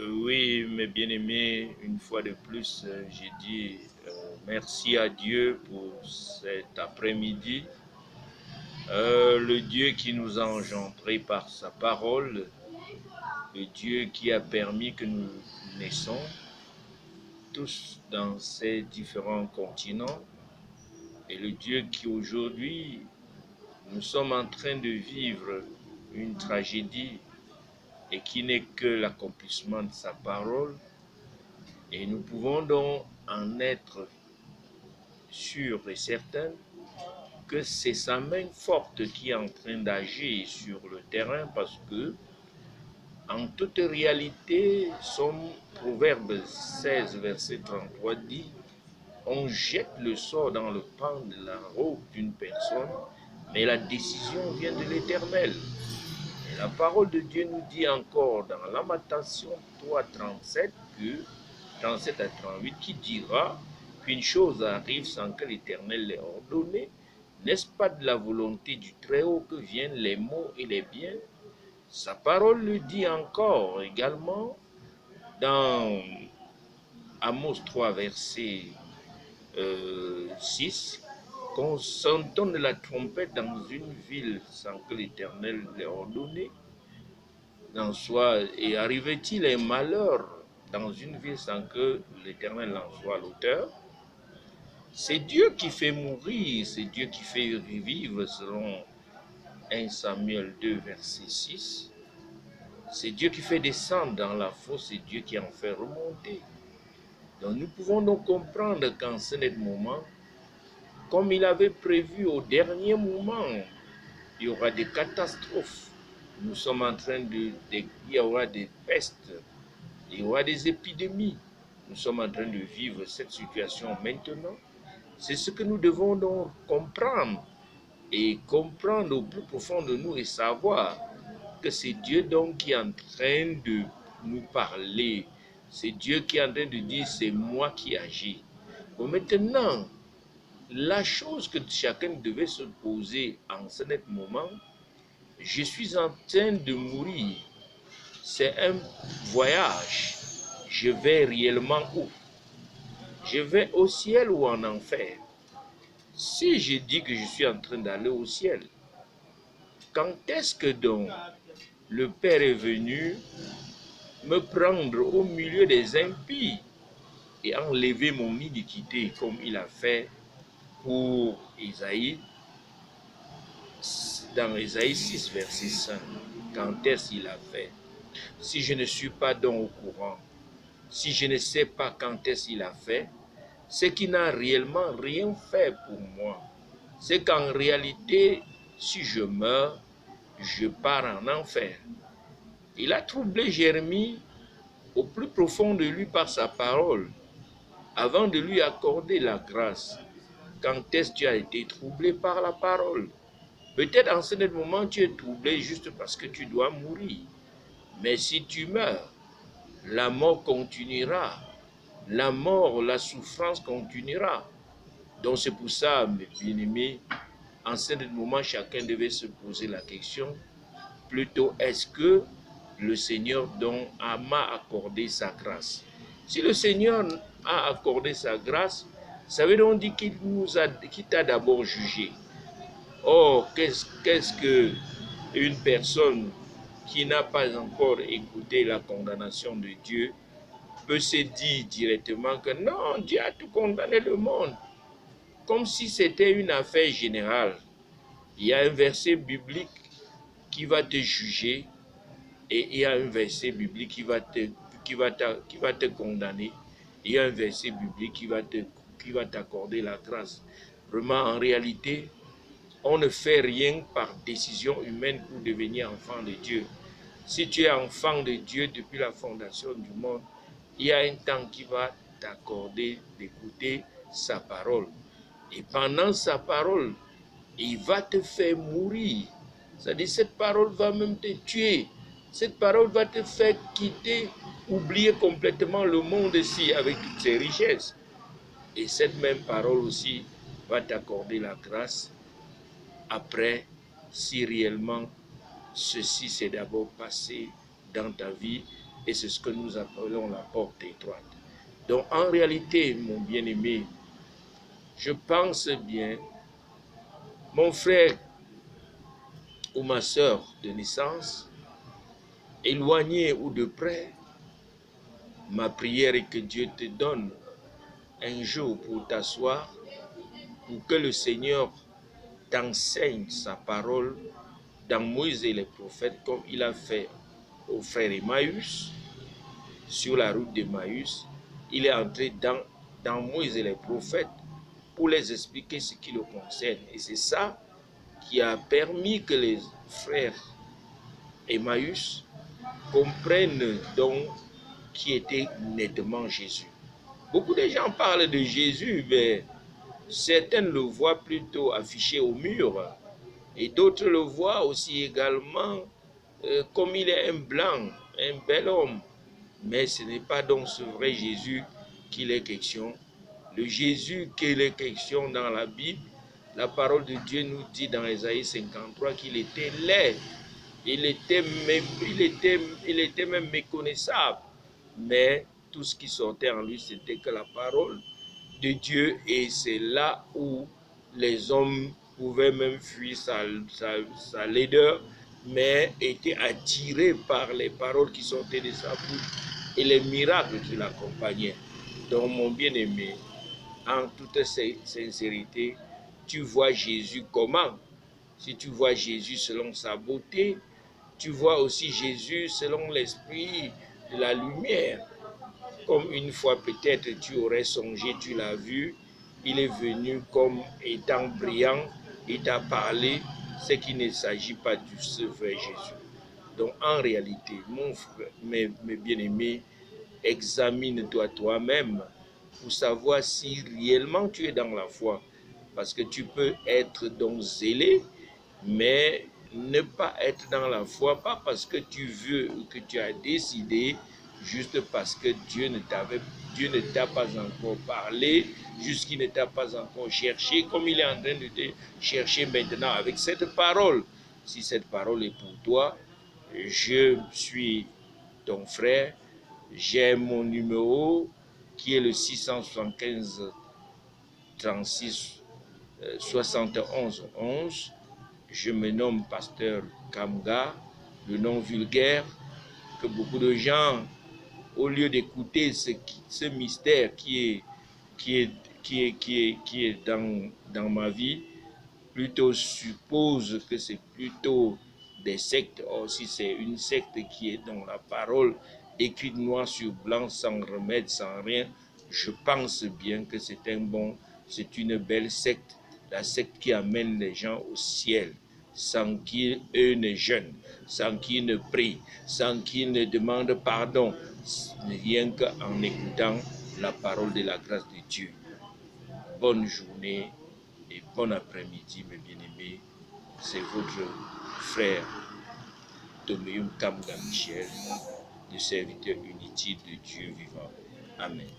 Oui, mes bien-aimés, une fois de plus, j'ai dit merci à Dieu pour cet après-midi. Le Dieu qui nous a engendrés par sa parole, le Dieu qui a permis que nous naissons tous dans ces différents continents, et le Dieu qui aujourd'hui, nous sommes en train de vivre une tragédie et qui n'est que l'accomplissement de sa parole. Et nous pouvons donc en être sûrs et certains que c'est sa main forte qui est en train d'agir sur le terrain parce que, en toute réalité, son Proverbe 16, verset 33 dit: on jette le sort dans le pan de la robe d'une personne, mais la décision vient de l'Éternel. Et la parole de Dieu nous dit encore dans Lamentation 3, 37 que 37 à 38, qui dira qu'une chose arrive sans que l'Éternel l'ait ordonné? N'est-ce pas de la volonté du Très-Haut que viennent les maux et les biens? Sa parole le dit encore également dans Amos 3, verset 6, qu'on s'entonne la trompette dans une ville sans que l'Éternel l'ait ordonné. Et arrivait-il un malheur dans une ville sans que l'Éternel en soit l'auteur? C'est Dieu qui fait mourir, c'est Dieu qui fait revivre selon 1 Samuel 2, verset 6. C'est Dieu qui fait descendre dans la fosse, c'est Dieu qui en fait remonter. Donc nous pouvons donc comprendre qu'en ce moment, comme il avait prévu au dernier moment, il y aura des catastrophes. Nous sommes en train il y aura des pestes, il y aura des épidémies. Nous sommes en train de vivre cette situation maintenant. C'est ce que nous devons donc comprendre et comprendre au plus profond de nous et savoir que c'est Dieu donc qui est en train de nous parler. C'est Dieu qui est en train de dire c'est moi qui agis. Bon, maintenant, la chose que chacun devait se poser en ce moment, je suis en train de mourir. C'est un voyage. Je vais réellement où? Je vais au ciel ou en enfer? Si je dis que je suis en train d'aller au ciel, quand est-ce que donc le Père est venu me prendre au milieu des impies et enlever mon iniquité comme il a fait pour Isaïe, dans Isaïe 6, verset 5? Quand est-ce qu'il a fait? Si je ne suis pas donc au courant, si je ne sais pas quand est-ce qu'il a fait, c'est qu'il n'a réellement rien fait pour moi. C'est qu'en réalité, si je meurs, je pars en enfer. Il a troublé Jérémie au plus profond de lui par sa parole, avant de lui accorder la grâce. Quand est-ce que tu as été troublé par la parole? Peut-être en ce moment, tu es troublé juste parce que tu dois mourir. Mais si tu meurs, la mort continuera. La mort, la souffrance continuera. Donc c'est pour ça, mes bien-aimés, en ce moment, chacun devait se poser la question, plutôt est-ce que le Seigneur m'a accordé sa grâce? Si le Seigneur a accordé sa grâce, ça veut donc dire qu'il t'a d'abord jugé. Or, qu'est-ce que une personne qui n'a pas encore écouté la condamnation de Dieu peut se dire directement que non, Dieu a tout condamné le monde, comme si c'était une affaire générale. Il y a un verset biblique qui va te juger et il y a un verset biblique qui va te condamner. Il y a un verset biblique qui va t'accorder la grâce. Vraiment, en réalité, on ne fait rien par décision humaine pour devenir enfant de Dieu. Si tu es enfant de Dieu depuis la fondation du monde, il y a un temps qui va t'accorder d'écouter sa parole. Et pendant sa parole, il va te faire mourir. C'est-à-dire, cette parole va même te tuer. Cette parole va te faire quitter, oublier complètement le monde ici avec toutes ses richesses. Et cette même parole aussi va t'accorder la grâce après, si réellement ceci s'est d'abord passé dans ta vie Et c'est ce que nous appelons la porte étroite. Donc en réalité, mon bien-aimé, je pense bien, mon frère ou ma sœur de naissance, éloigné ou de près, ma prière est que Dieu te donne un jour pour t'asseoir, pour que le Seigneur t'enseigne sa parole dans Moïse et les prophètes, comme il a fait au frère Emmaüs, sur la route d'Emmaüs. Il est entré dans Moïse et les prophètes pour les expliquer ce qui le concerne. Et c'est ça qui a permis que les frères Emmaüs comprennent donc qui était nettement Jésus. Beaucoup de gens parlent de Jésus, mais certains le voient plutôt affiché au mur, et d'autres le voient aussi également comme il est un blanc, un bel homme. Mais ce n'est pas donc ce vrai Jésus qu'il est question. Le Jésus qu'il est question dans la Bible, la parole de Dieu nous dit dans Ésaïe 53 qu'il était laid, il était même méconnaissable. Mais tout ce qui sortait en lui, c'était que la parole de Dieu, et c'est là où les hommes pouvaient même fuir sa laideur, mais étaient attirés par les paroles qui sortaient de sa bouche et les miracles qui l'accompagnaient. Donc mon bien-aimé, en toute sincérité, tu vois Jésus comment? Si tu vois Jésus selon sa beauté, tu vois aussi Jésus selon l'esprit de la lumière. Comme une fois peut-être tu aurais songé, tu l'as vu, il est venu comme étant brillant, il t'a parlé, c'est qu'il ne s'agit pas du ce vrai Jésus. Donc en réalité, mon frère, mes bien-aimés, examine-toi toi-même pour savoir si réellement tu es dans la foi. Parce que tu peux être donc zélé, mais ne pas être dans la foi, pas parce que tu veux ou que tu as décidé, juste parce que Dieu ne t'a pas encore parlé, juste qu'il ne t'a pas encore cherché, comme il est en train de te chercher maintenant avec cette parole. Si cette parole est pour toi, je suis ton frère, j'ai mon numéro qui est le 675 36 71 11. Je me nomme Pasteur Kamga, le nom vulgaire que beaucoup de gens, au lieu d'écouter ce mystère qui est dans ma vie, plutôt suppose que c'est plutôt des sectes. Or, si c'est une secte qui est dans la parole, écrite noir sur blanc, sans remède, sans rien, je pense bien que c'est une belle secte, la secte qui amène les gens au ciel, sans qu'ils ne jeûnent, sans qu'ils ne prient, sans qu'ils ne demandent pardon, rien qu'en écoutant la parole de la grâce de Dieu. Bonne journée et bon après-midi, mes bien-aimés. C'est votre frère Toméum Kamga Michel, le serviteur inutile de Dieu vivant. Amen.